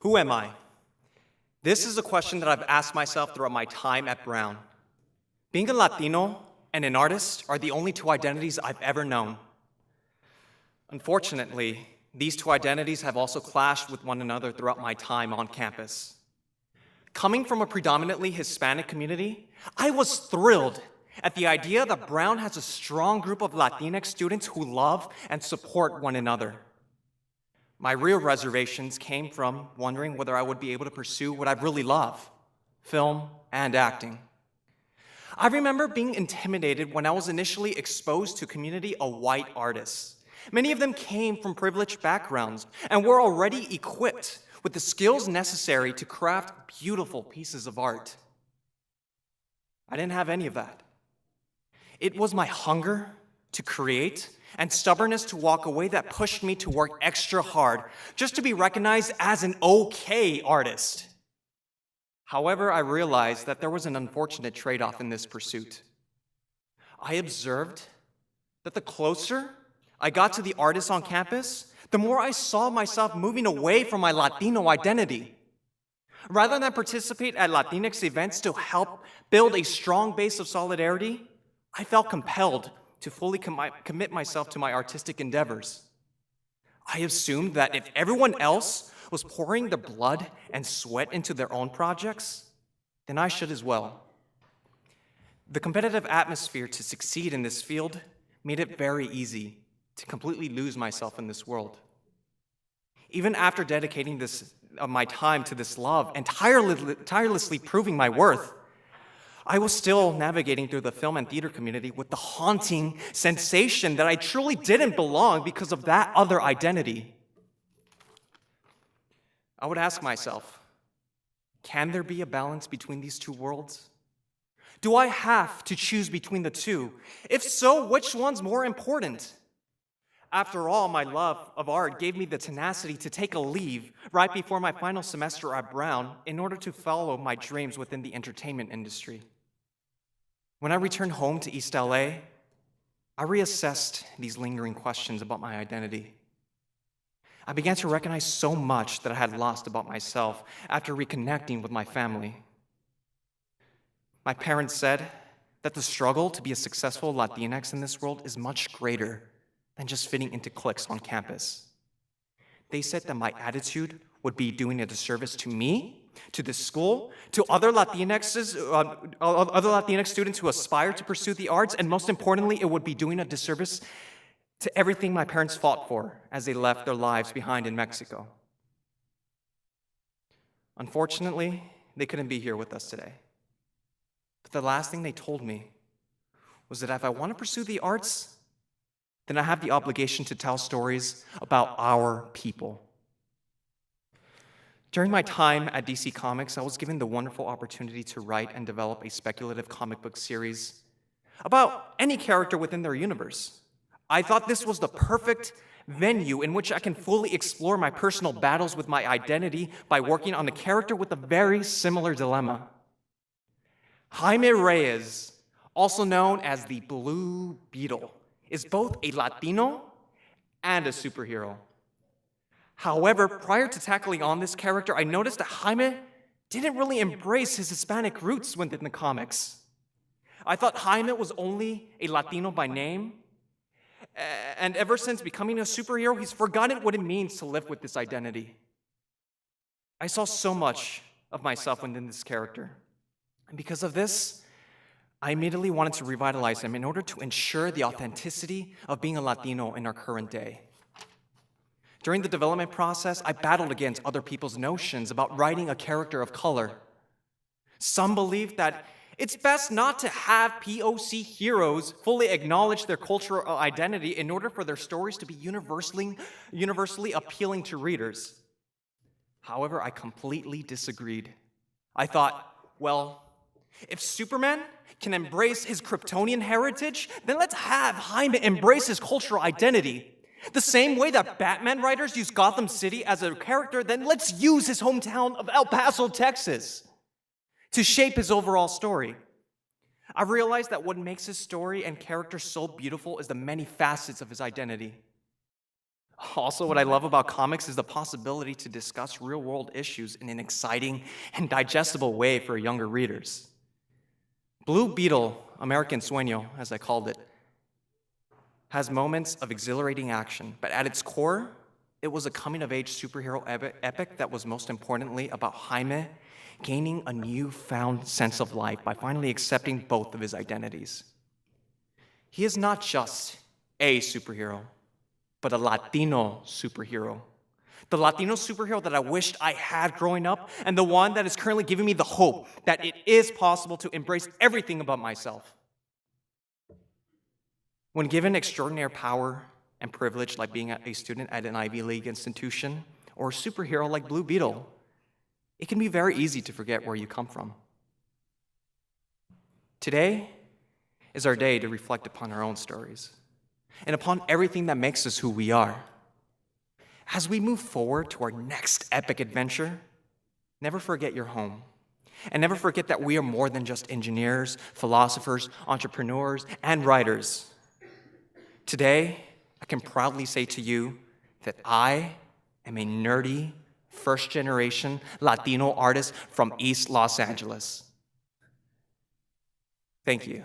Who am I? This is a question that I've asked myself throughout my time at Brown. Being a Latino and an artist are the only two identities I've ever known. Unfortunately, these two identities have also clashed with one another throughout my time on campus. Coming from a predominantly Hispanic community, I was thrilled at the idea that Brown has a strong group of Latinx students who love and support one another. My real reservations came from wondering whether I would be able to pursue what I really love, film and acting. I remember being intimidated when I was initially exposed to a community of white artists. Many of them came from privileged backgrounds and were already equipped with the skills necessary to craft beautiful pieces of art. I didn't have any of that. It was my hunger to create and stubbornness to walk away that pushed me to work extra hard just to be recognized as an okay artist. However, I realized that there was an unfortunate trade-off in this pursuit. I observed that the closer I got to the artists on campus, the more I saw myself moving away from my Latino identity. Rather than participate at Latinx events to help build a strong base of solidarity, I felt compelled to fully commit myself to my artistic endeavors. I assumed that if everyone else was pouring their blood and sweat into their own projects, then I should as well. The competitive atmosphere to succeed in this field made it very easy to completely lose myself in this world. Even after dedicating my time to this love and tirelessly proving my worth, I was still navigating through the film and theater community with the haunting sensation that I truly didn't belong because of that other identity. I would ask myself, can there be a balance between these two worlds? Do I have to choose between the two? If so, which one's more important? After all, my love of art gave me the tenacity to take a leave right before my final semester at Brown in order to follow my dreams within the entertainment industry. When I returned home to East LA, I reassessed these lingering questions about my identity. I began to recognize so much that I had lost about myself after reconnecting with my family. My parents said that the struggle to be a successful Latinx in this world is much greater than just fitting into cliques on campus. They said that my attitude would be doing a disservice to me, to the school, to other Latinx students who aspire to pursue the arts, and most importantly, it would be doing a disservice to everything my parents fought for as they left their lives behind in Mexico. Unfortunately, they couldn't be here with us today. But the last thing they told me was that if I want to pursue the arts, then I have the obligation to tell stories about our people. During my time at DC Comics, I was given the wonderful opportunity to write and develop a speculative comic book series about any character within their universe. I thought this was the perfect venue in which I can fully explore my personal battles with my identity by working on a character with a very similar dilemma. Jaime Reyes, also known as the Blue Beetle, is both a Latino and a superhero. However, prior to tackling on this character, I noticed that Jaime didn't really embrace his Hispanic roots within the comics. I thought Jaime was only a Latino by name, and ever since becoming a superhero, he's forgotten what it means to live with this identity. I saw so much of myself within this character, and because of this, I immediately wanted to revitalize him in order to ensure the authenticity of being a Latino in our current day. During the development process, I battled against other people's notions about writing a character of color. Some believe that it's best not to have POC heroes fully acknowledge their cultural identity in order for their stories to be universally appealing to readers. However, I completely disagreed. I thought, well, if Superman can embrace his Kryptonian heritage, then let's have Jaime embrace his cultural identity. The same way that Batman writers use Gotham City as a character, then let's use his hometown of El Paso, Texas, to shape his overall story. I realized that what makes his story and character so beautiful is the many facets of his identity. Also, what I love about comics is the possibility to discuss real-world issues in an exciting and digestible way for younger readers. Blue Beetle, American Sueño, as I called it, has moments of exhilarating action, but at its core, it was a coming-of-age superhero epic that was most importantly about Jaime gaining a newfound sense of life by finally accepting both of his identities. He is not just a superhero, but a Latino superhero. The Latino superhero that I wished I had growing up, and the one that is currently giving me the hope that it is possible to embrace everything about myself. When given extraordinary power and privilege like being a student at an Ivy League institution, or a superhero like Blue Beetle, it can be very easy to forget where you come from. Today is our day to reflect upon our own stories and upon everything that makes us who we are. As we move forward to our next epic adventure, never forget your home. And never forget that we are more than just engineers, philosophers, entrepreneurs, and writers. Today, I can proudly say to you that I am a nerdy, first-generation Latino artist from East Los Angeles. Thank you.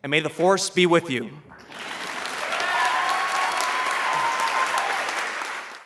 And may the force be with you.